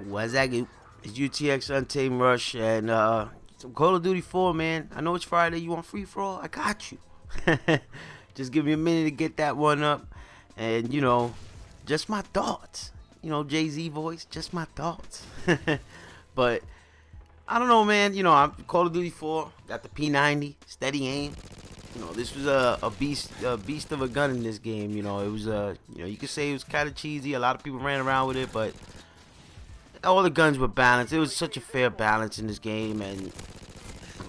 What's that? It's UTX Untamed Rush and some Call of Duty 4, man. I know it's Friday. You want free for all? I got you. Just give me a minute to get that one up, and you know, just my thoughts. You know, Jay-Z voice, just my thoughts. But I don't know, man. You know, I'm Call of Duty 4. Got the P90, steady aim. You know, this was a beast of a gun in this game. You know, it was you know, you could say it was kind of cheesy. A lot of people ran around with it, but all the guns were balanced. It was such a fair balance in this game, and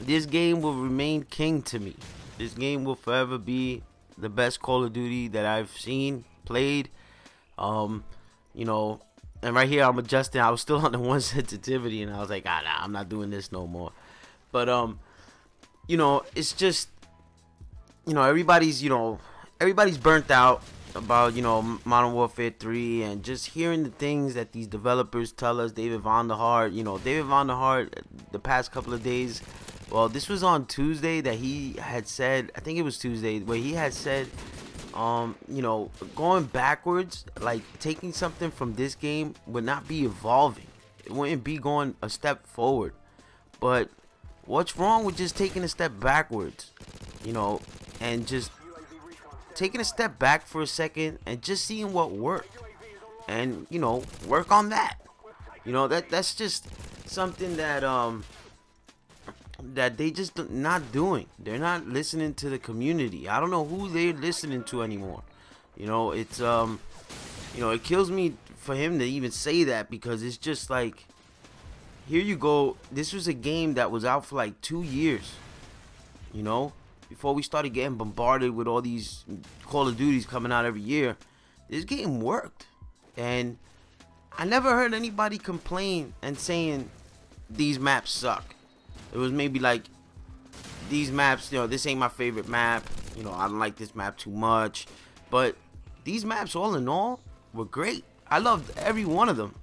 this game will remain king to me. This game will forever be the best Call of Duty that I've seen, played. You know, and right here I'm adjusting. I was still on the 1 sensitivity, and I was like, nah, I'm not doing this no more. But you know, it's just, you know, everybody's burnt out about, you know, Modern Warfare 3, and just hearing the things that these developers tell us. David Vonderhaar, you know, David Vonderhaar, the past couple of days, well, this was on Tuesday that he had said, I think it was Tuesday, where he had said, you know, going backwards, like taking something from this game would not be evolving. It wouldn't be going a step forward. But what's wrong with just taking a step backwards, you know, and just taking a step back for a second and just seeing what worked, and you know, work on that. You know, that's just something that that they just not doing. They're not listening to the community. I don't know who they're listening to anymore. You know, it's you know, it kills me for him to even say that, because it's just like, here you go, this was a game that was out for like 2 years, you know, before we started getting bombarded with all these Call of Duties coming out every year. This game worked, and I never heard anybody complain and saying these maps suck. It was maybe like, these maps, you know, this ain't my favorite map, you know, I don't like this map too much. But these maps, all in all, were great. I loved every one of them.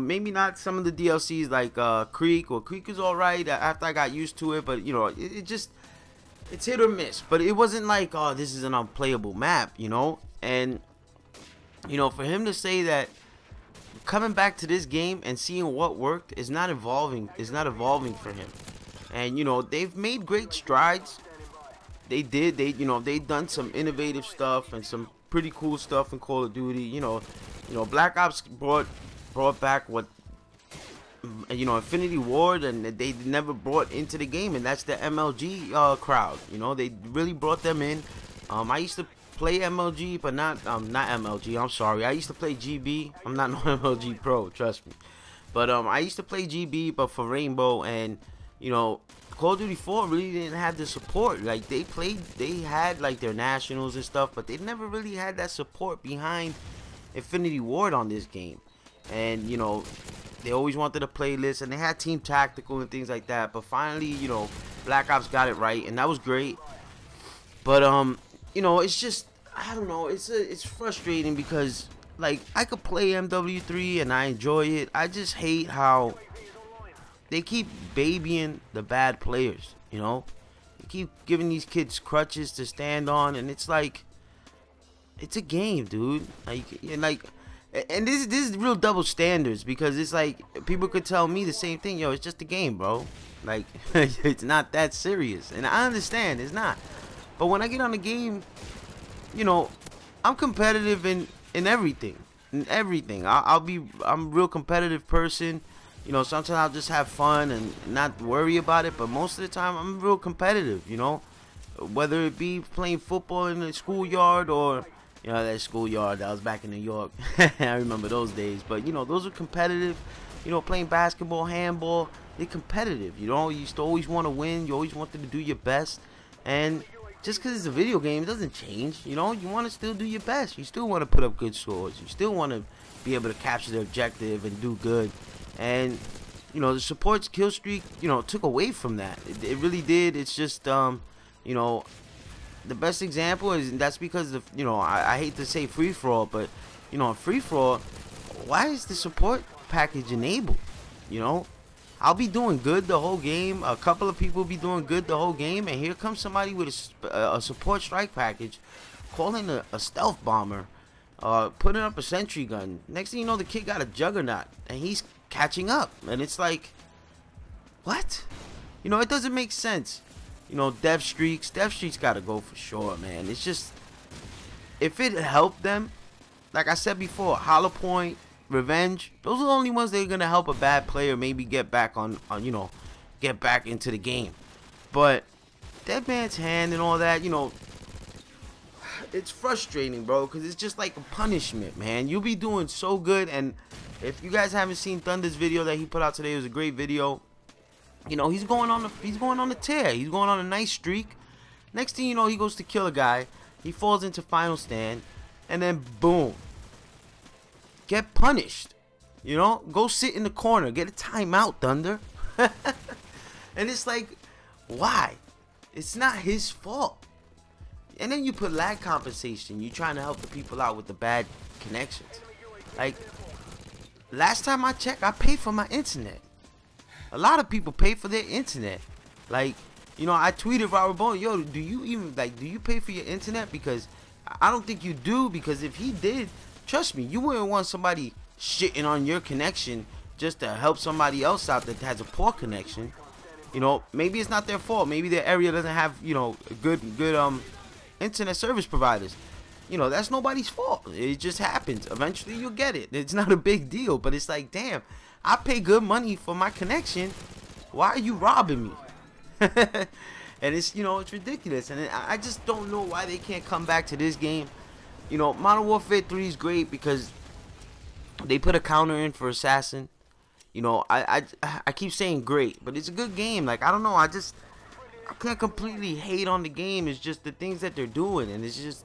Maybe not some of the DLCs like Creek. Well, Creek is alright after I got used to it, but you know, it just, it's hit or miss. But it wasn't like, oh, this is an unplayable map, you know. And you know, for him to say that coming back to this game and seeing what worked is not evolving for him. And you know, they've made great strides. They you know, they've done some innovative stuff and some pretty cool stuff in Call of Duty. You know, Black Ops brought back what, you know, Infinity Ward, and they never brought into the game, and that's the MLG crowd. You know, they really brought them in. I used to play MLG, but not MLG. I'm sorry. I used to play GB. I'm not no MLG pro, trust me. But I used to play GB, but for Rainbow. And you know, Call of Duty 4 really didn't have the support. Like, they had like their nationals and stuff, but they never really had that support behind Infinity Ward on this game. And you know, they always wanted a playlist, and they had Team Tactical and things like that. But finally, you know, Black Ops got it right, and that was great. But you know, it's just, I don't know, it's frustrating, because like, I could play MW3 and I enjoy it. I just hate how they keep babying the bad players. You know, they keep giving these kids crutches to stand on, and it's like, it's a game, dude. And this is real double standards, because it's like, people could tell me the same thing. Yo, it's just a game, bro. Like, it's not that serious. And I understand it's not. But when I get on the game, you know, I'm competitive in everything. In everything. I'm a real competitive person. You know, sometimes I'll just have fun and not worry about it. But most of the time, I'm real competitive, you know. Whether it be playing football in the schoolyard, or you know, that schoolyard that was back in New York. I remember those days. But you know, those are competitive. You know, playing basketball, handball, they're competitive. You know, you used to always want to win. You always wanted to do your best. And just because it's a video game, it doesn't change. You know, you want to still do your best. You still want to put up good scores. You still want to be able to capture the objective and do good. And you know, the support's kill streak, you know, took away from that. It really did. It's just you know, the best example is, and that's because of, you know, I hate to say free for all, but you know, free for all, why is the support package enabled? You know, I'll be doing good the whole game, a couple of people be doing good the whole game, and here comes somebody with a support strike package, calling a stealth bomber putting up a sentry gun. Next thing you know, the kid got a juggernaut and he's catching up, and it's like, what? You know, it doesn't make sense. You know, death streaks gotta go for sure, man. It's just, if it helped them, like I said before, Hollow Point, Revenge, those are the only ones that are gonna help a bad player maybe get back on you know, get back into the game. But Dead Man's Hand and all that, you know, it's frustrating, bro, because it's just like a punishment, man. You'll be doing so good, and if you guys haven't seen Thunder's video that he put out today, it was a great video. You know, he's going on the tear. He's going on a nice streak. Next thing you know, he goes to kill a guy. He falls into Final Stand, and then boom, get punished. You know, go sit in the corner, get a timeout, Thunder. And it's like, why? It's not his fault. And then you put lag compensation. You're trying to help the people out with the bad connections. Like, last time I checked, I paid for my internet. A lot of people pay for their internet. Like, you know, I tweeted Robert Bone, yo, do you pay for your internet? Because I don't think you do, because if he did, trust me, you wouldn't want somebody shitting on your connection just to help somebody else out that has a poor connection. You know, maybe it's not their fault. Maybe their area doesn't have, you know, good internet service providers. You know, that's nobody's fault. It just happens. Eventually you'll get it. It's not a big deal, but it's like, damn, I pay good money for my connection. Why are you robbing me? And it's, you know, it's ridiculous. And I just don't know why they can't come back to this game. You know, Modern Warfare 3 is great because they put a counter in for Assassin. You know, I keep saying great, but it's a good game. Like, I don't know, I can't completely hate on the game. It's just the things that they're doing, and it's just,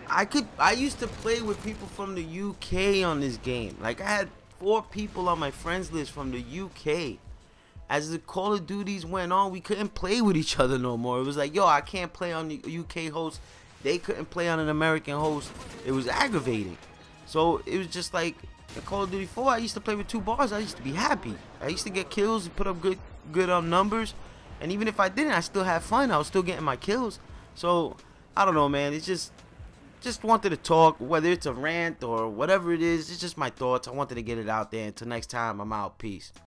I used to play with people from the UK on this game. Like, I had 4 people on my friends list from the UK. As the Call of Duties went on, we couldn't play with each other no more. It was like, yo, I can't play on the UK host. They couldn't play on an American host. It was aggravating. So it was just like, in Call of Duty 4, I used to play with 2 bars. I used to be happy. I used to get kills and put up good numbers. And even if I didn't, I still had fun. I was still getting my kills. So I don't know, man. It's just wanted to talk, whether it's a rant or whatever it is. It's just my thoughts. I wanted to get it out there. Until next time, I'm out. Peace.